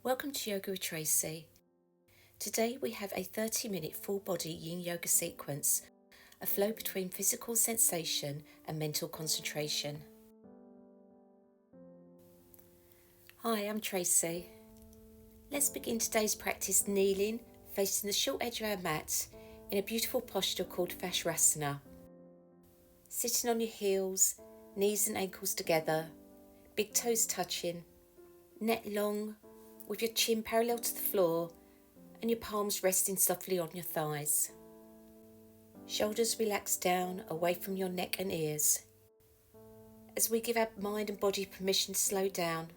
Welcome to Yoga with Tracy. Today we have a 30-minute full body yin yoga sequence, a flow between physical sensation and mental concentration. Hi, I'm Tracy. Let's begin today's practice kneeling, facing the short edge of our mat in a beautiful posture called fascia. Sitting on your heels, knees and ankles together, big toes touching, neck long, with your chin parallel to the floor and your palms resting softly on your thighs. Shoulders relaxed down away from your neck and ears. As we give our mind and body permission to slow down,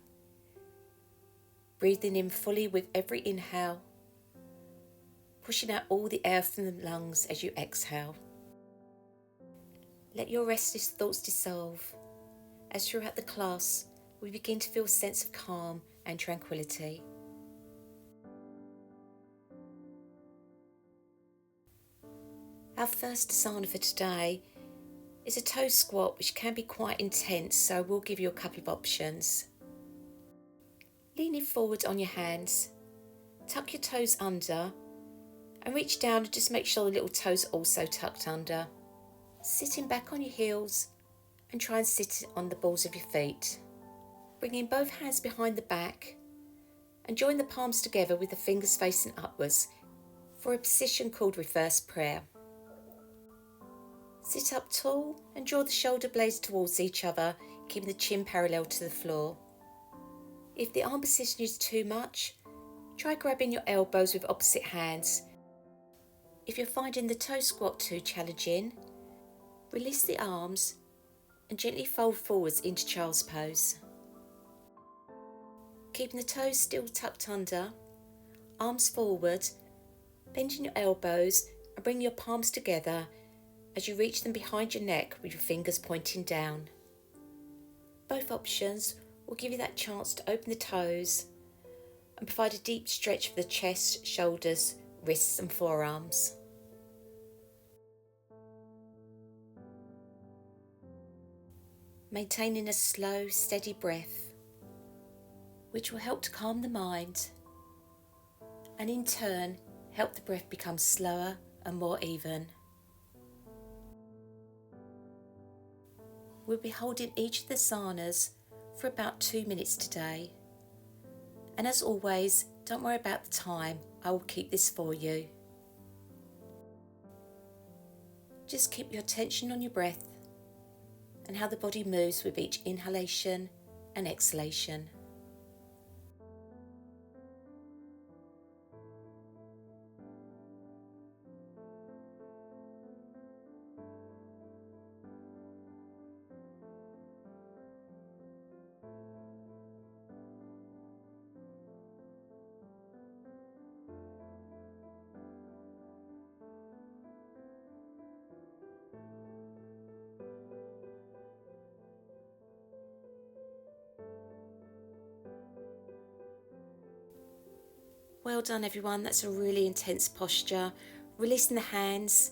breathing in fully with every inhale, pushing out all the air from the lungs as you exhale. Let your restless thoughts dissolve as throughout the class we begin to feel a sense of calm and tranquility. Our first asana for today is a toe squat, which can be quite intense, so we'll give you a couple of options. Leaning forward on your hands, tuck your toes under and reach down and just make sure the little toes are also tucked under. Sitting back on your heels and try and sit on the balls of your feet. Bringing both hands behind the back and join the palms together with the fingers facing upwards for a position called reverse prayer. Sit up tall and draw the shoulder blades towards each other, keeping the chin parallel to the floor. If the arm position is too much, try grabbing your elbows with opposite hands. If you're finding the toe squat too challenging, release the arms and gently fold forwards into child's pose. Keeping the toes still tucked under, arms forward, bending your elbows and bring your palms together as you reach them behind your neck with your fingers pointing down. Both options will give you that chance to open the toes and provide a deep stretch for the chest, shoulders, wrists and forearms. Maintaining a slow, steady breath, which will help to calm the mind and in turn help the breath become slower and more even. We'll be holding each of the asanas for about 2 minutes today. And as always, don't worry about the time, I will keep this for you. Just keep your attention on your breath and how the body moves with each inhalation and exhalation. Well done everyone, that's a really intense posture. Releasing the hands,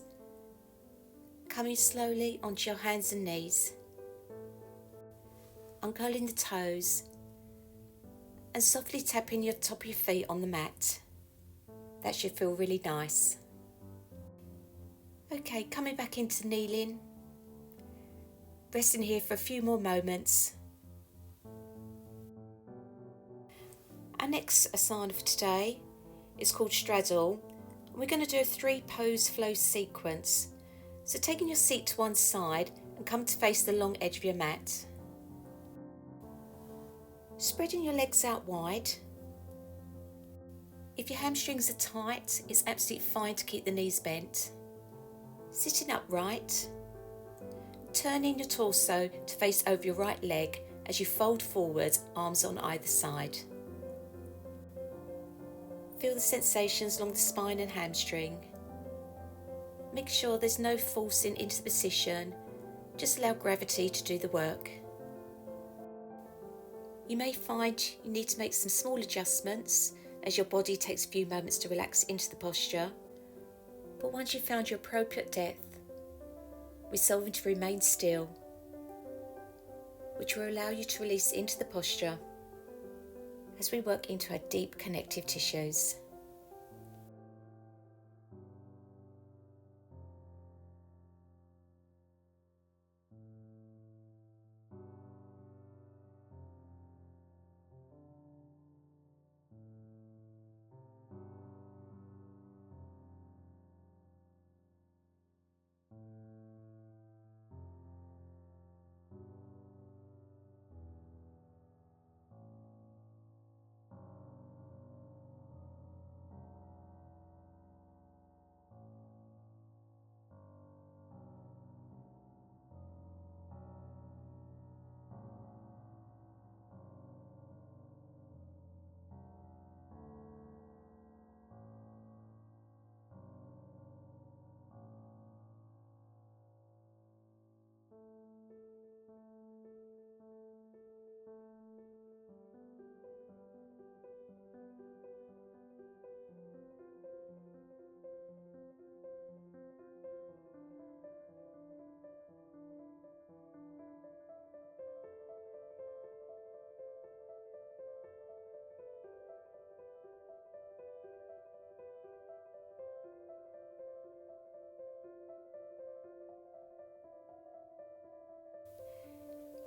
coming slowly onto your hands and knees. Uncurling the toes and softly tapping your top of your feet on the mat. That should feel really nice. Okay, coming back into kneeling. Resting here for a few more moments. Our next asana for today is called straddle. We're going to do a 3-pose flow sequence. So taking your seat to one side and come to face the long edge of your mat. Spreading your legs out wide. If your hamstrings are tight, it's absolutely fine to keep the knees bent. Sitting upright. Turning your torso to face over your right leg as you fold forward, arms on either side. Feel the sensations along the spine and hamstring. Make sure there's no forcing into the position, just allow gravity to do the work. You may find you need to make some small adjustments as your body takes a few moments to relax into the posture, but once you've found your appropriate depth, resolving to remain still, which will allow you to release into the posture as we work into our deep connective tissues.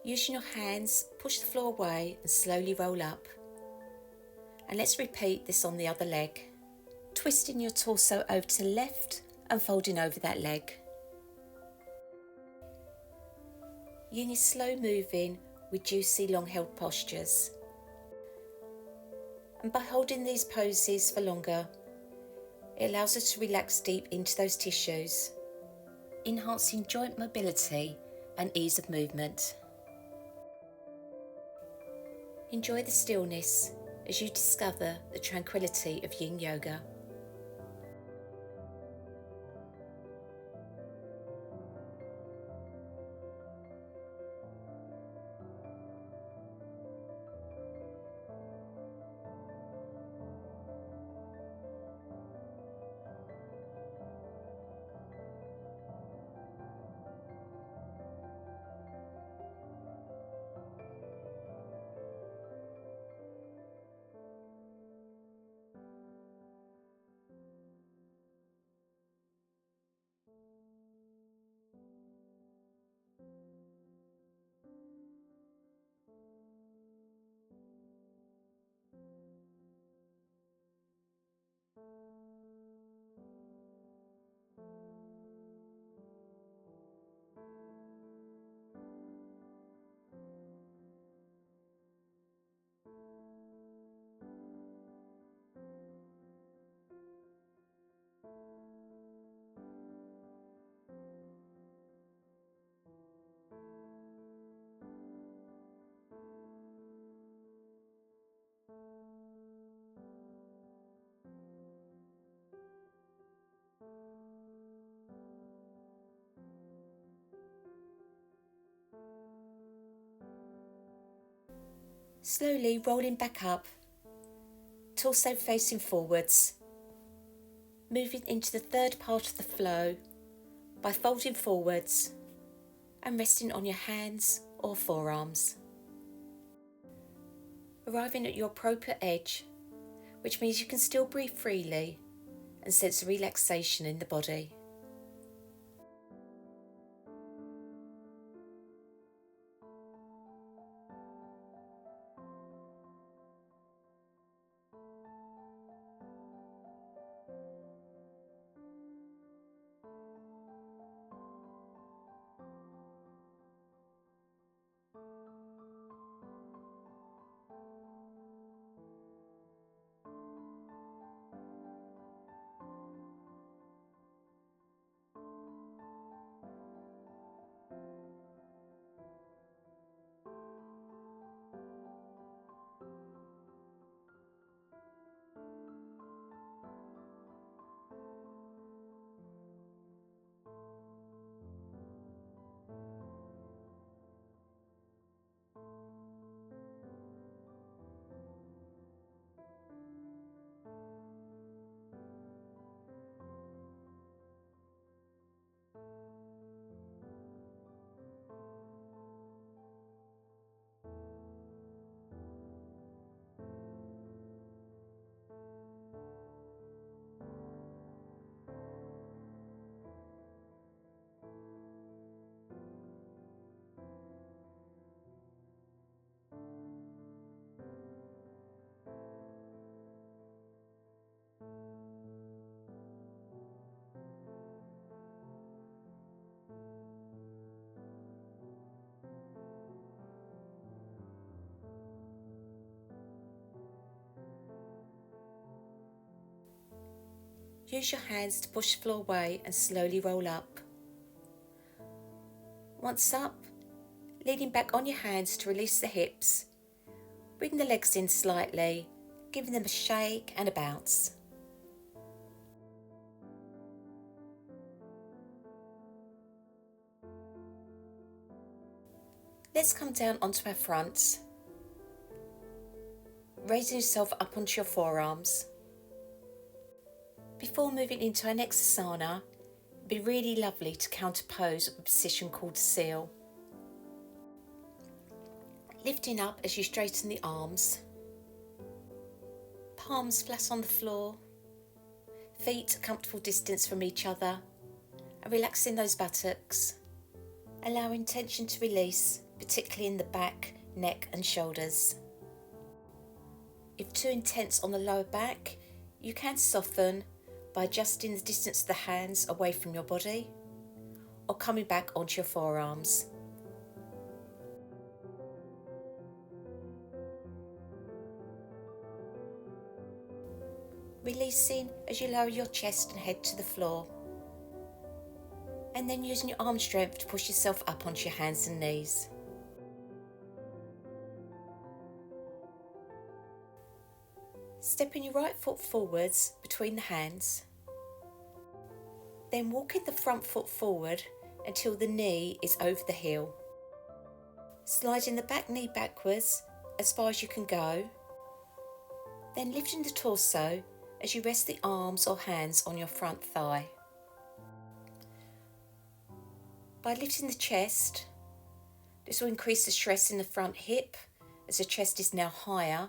Using your hands, push the floor away and slowly roll up. And let's repeat this on the other leg. Twisting your torso over to the left and folding over that leg. Using slow moving with juicy long held postures. And by holding these poses for longer, it allows us to relax deep into those tissues, enhancing joint mobility and ease of movement. Enjoy the stillness as you discover the tranquility of Yin Yoga. Slowly rolling back up, torso facing forwards, moving into the third part of the flow by folding forwards and resting on your hands or forearms. Arriving at your appropriate edge, which means you can still breathe freely and sense the relaxation in the body. Use your hands to push the floor away and slowly roll up. Once up, leaning back on your hands to release the hips, bring the legs in slightly, giving them a shake and a bounce. Let's come down onto our fronts, raising yourself up onto your forearms. Before moving into our next asana, it'd be really lovely to counterpose with a position called seal. Lifting up as you straighten the arms, palms flat on the floor, feet a comfortable distance from each other, and relaxing those buttocks, allowing tension to release, particularly in the back, neck and shoulders. If too intense on the lower back, you can soften by adjusting the distance of the hands away from your body or coming back onto your forearms. Releasing as you lower your chest and head to the floor, and then using your arm strength to push yourself up onto your hands and knees. Stepping your right foot forwards between the hands, then walking the front foot forward until the knee is over the heel. Sliding the back knee backwards as far as you can go, then lifting the torso as you rest the arms or hands on your front thigh. By lifting the chest, this will increase the stress in the front hip as the chest is now higher.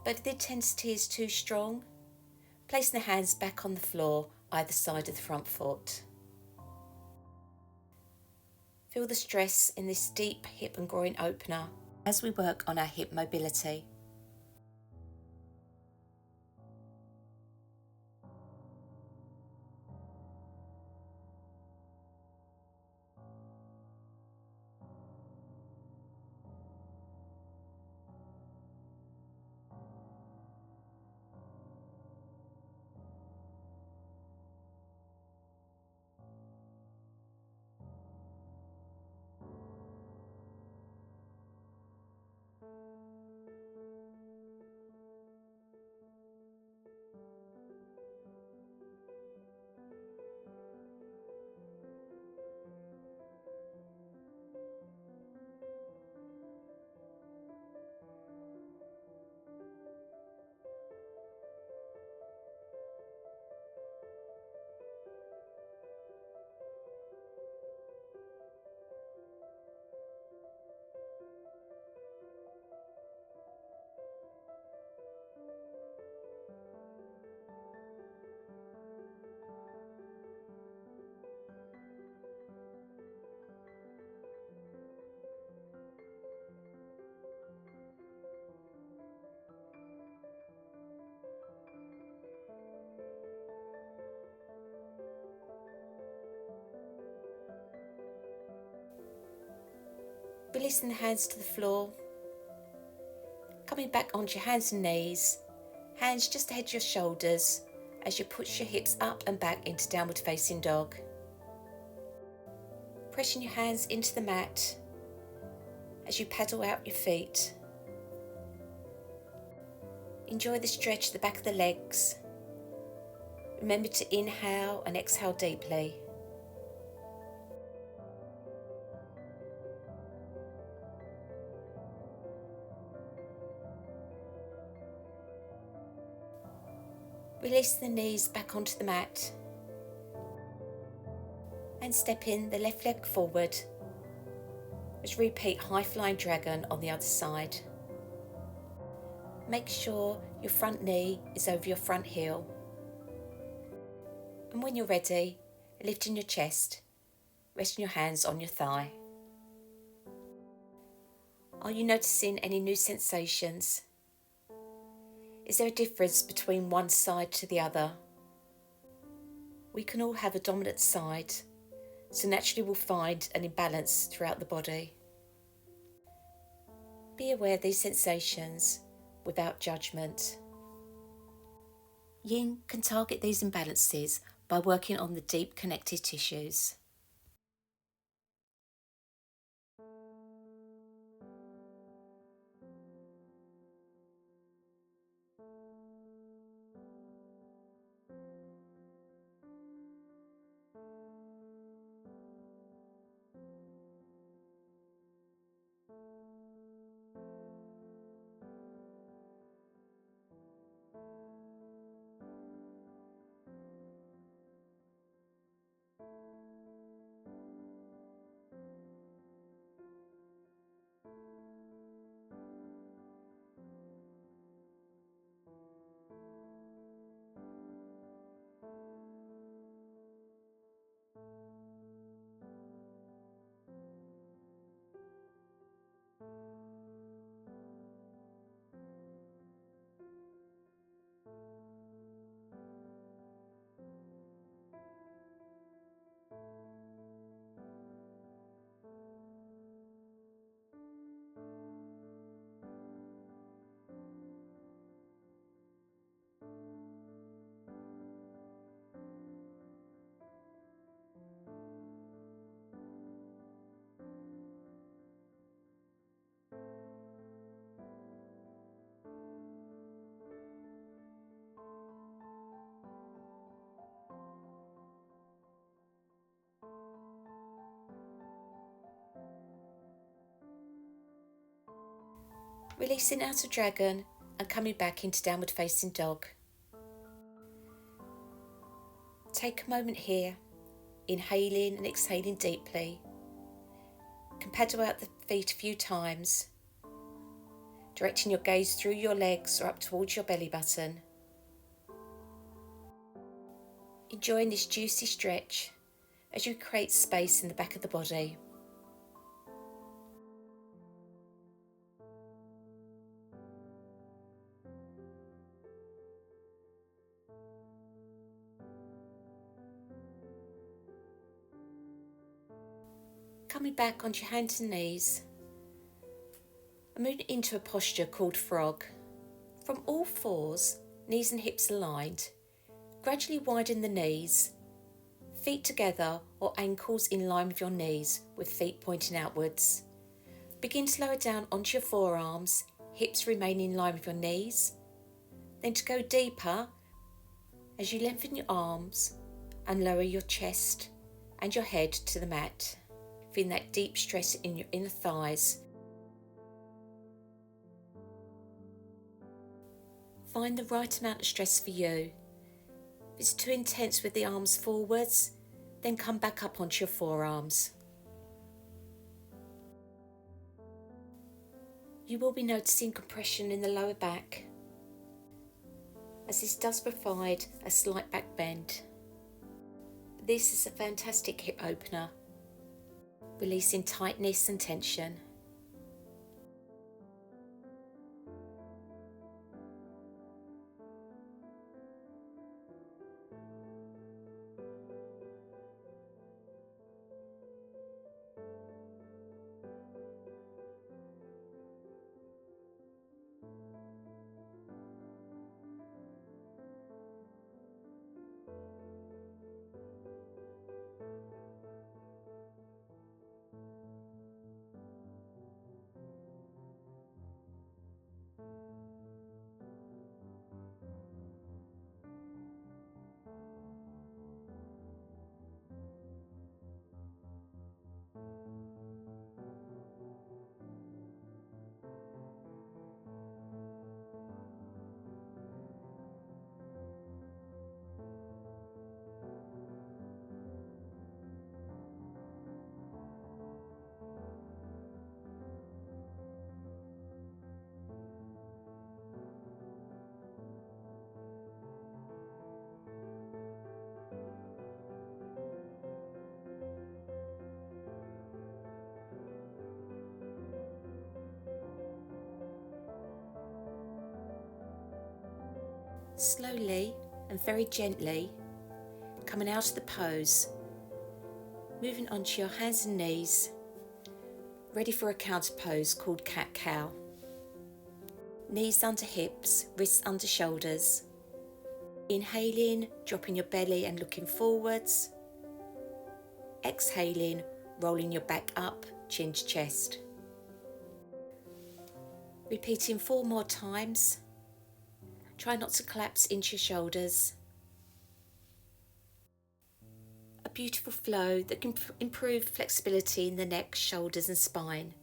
But if the intensity is too strong, placing the hands back on the floor either side of the front foot. Feel the stress in this deep hip and groin opener as we work on our hip mobility. Releasing the hands to the floor, coming back onto your hands and knees, hands just ahead of your shoulders as you push your hips up and back into downward facing dog. Pressing your hands into the mat as you paddle out your feet. Enjoy the stretch of the back of the legs. Remember to inhale and exhale deeply. Release the knees back onto the mat and step in the left leg forward. Let's repeat high flying dragon on the other side. Make sure your front knee is over your front heel. And when you're ready, lifting your chest, resting your hands on your thigh. Are you noticing any new sensations? Is there a difference between one side to the other? We can all have a dominant side, so naturally we'll find an imbalance throughout the body. Be aware of these sensations without judgment. Yin can target these imbalances by working on the deep connective tissues. Releasing out of dragon and coming back into downward facing dog. Take a moment here, inhaling and exhaling deeply. You can paddle out the feet a few times, directing your gaze through your legs or up towards your belly button. Enjoying this juicy stretch as you create space in the back of the body. Coming back onto your hands and knees and moving into a posture called frog. From all fours, knees and hips aligned, gradually widen the knees, feet together or ankles in line with your knees with feet pointing outwards. Begin to lower down onto your forearms, hips remain in line with your knees. Then to go deeper, as you lengthen your arms and lower your chest and your head to the mat, feeling that deep stress in your inner thighs. Find the right amount of stress for you. If it's too intense with the arms forwards, then come back up onto your forearms. You will be noticing compression in the lower back, as this does provide a slight back bend. This is a fantastic hip opener, releasing tightness and tension. Slowly and very gently, coming out of the pose, moving onto your hands and knees, ready for a counter pose called cat-cow. Knees under hips, wrists under shoulders. Inhaling, dropping your belly and looking forwards. Exhaling, rolling your back up, chin to chest. Repeating 4 more times. Try not to collapse into your shoulders. A beautiful flow that can improve flexibility in the neck, shoulders and spine.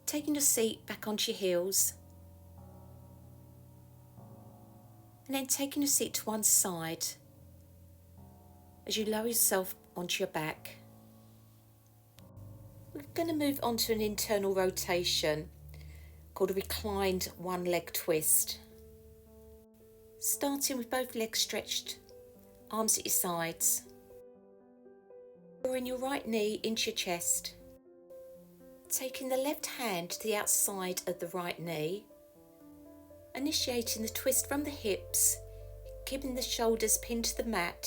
Taking your seat back onto your heels, and then taking your seat to one side as you lower yourself onto your back. We're going to move on to an internal rotation called a reclined one leg twist. Starting with both legs stretched, arms at your sides. Drawing your right knee into your chest. Taking the left hand to the outside of the right knee. Initiating the twist from the hips, keeping the shoulders pinned to the mat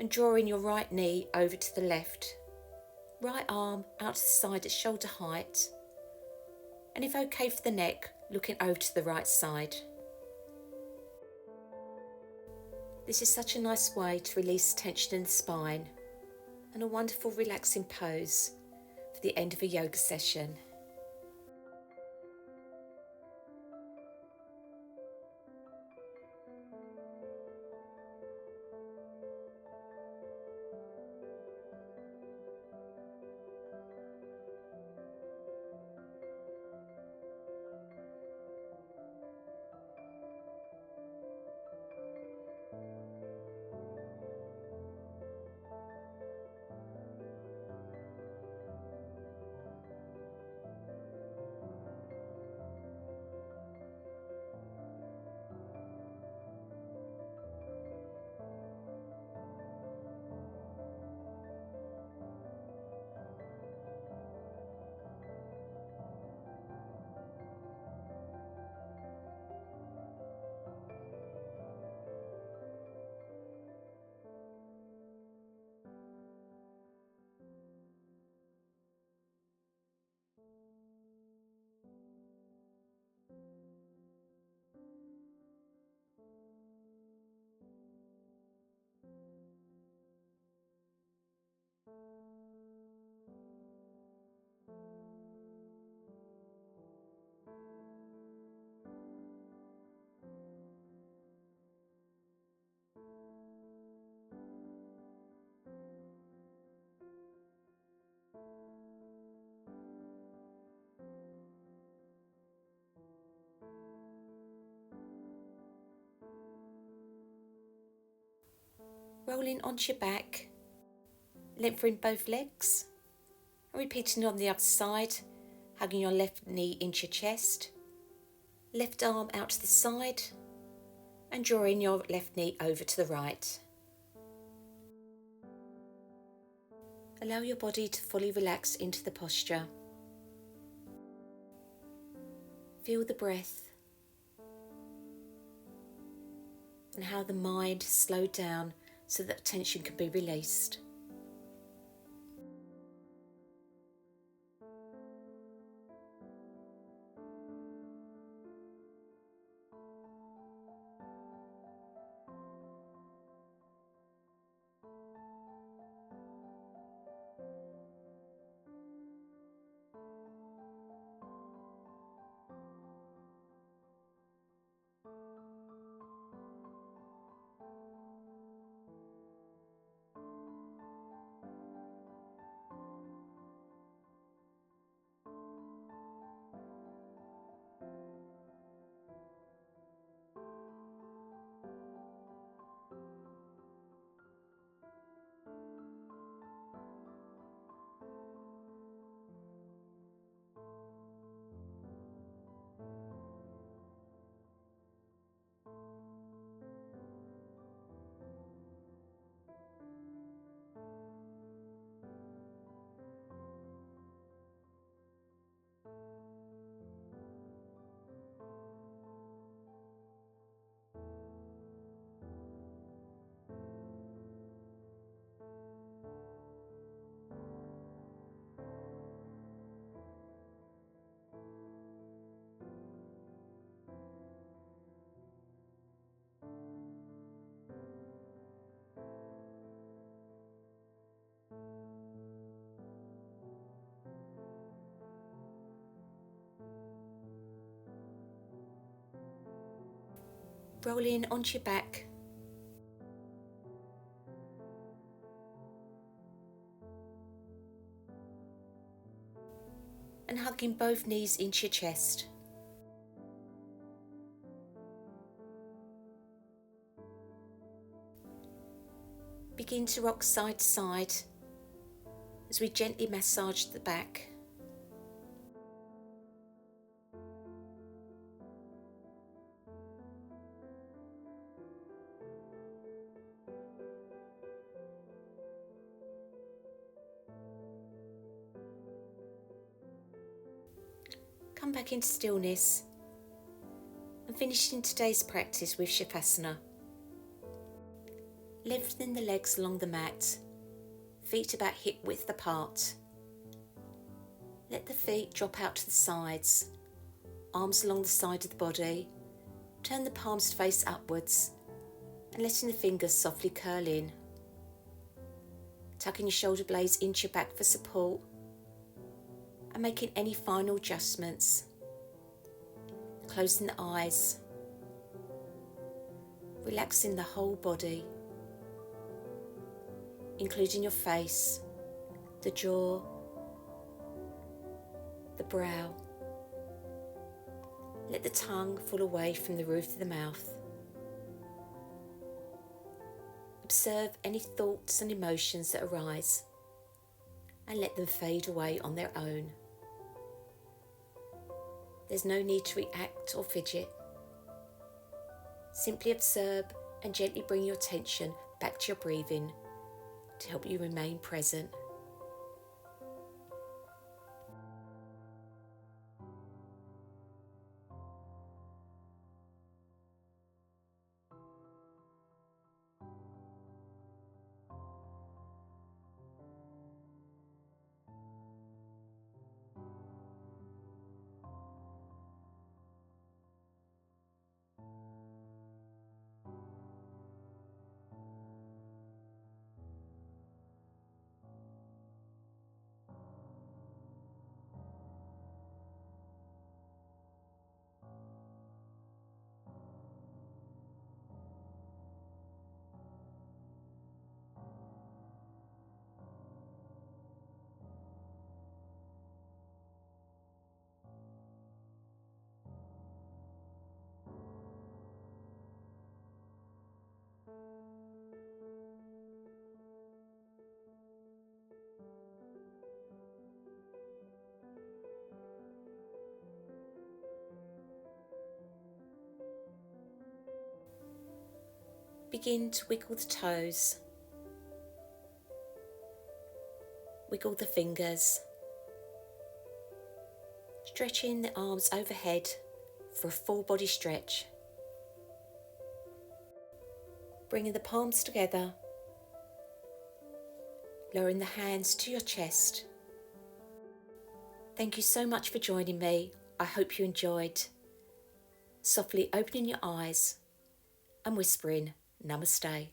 and drawing your right knee over to the left. Right arm out to the side at shoulder height, and if okay for the neck, looking over to the right side. This is such a nice way to release tension in the spine and a wonderful relaxing pose for the end of a yoga session. Rolling onto your back, lengthening both legs, and repeating on the other side, hugging your left knee into your chest, left arm out to the side, and drawing your left knee over to the right. Allow your body to fully relax into the posture. Feel the breath and how the mind slowed down so that tension can be released. rolling onto your back, and hugging both knees into your chest. Begin to rock side to side as we gently massage the back. Come back into stillness and finishing today's practice with Shavasana. Lengthening the legs along the mat, feet about hip width apart. Let the feet drop out to the sides, arms along the side of the body. Turn the palms to face upwards and letting the fingers softly curl in. Tucking your shoulder blades into your back for support and making any final adjustments. Closing the eyes, relaxing the whole body, including your face, the jaw, the brow. Let the tongue fall away from the roof of the mouth. Observe any thoughts and emotions that arise and let them fade away on their own. There's no need to react or fidget. Simply observe and gently bring your attention back to your breathing to help you remain present. Begin to wiggle the toes, wiggle the fingers, stretching the arms overhead for a full body stretch. Bringing the palms together, lowering the hands to your chest. Thank you so much for joining me. I hope you enjoyed. Softly opening your eyes and whispering Namaste.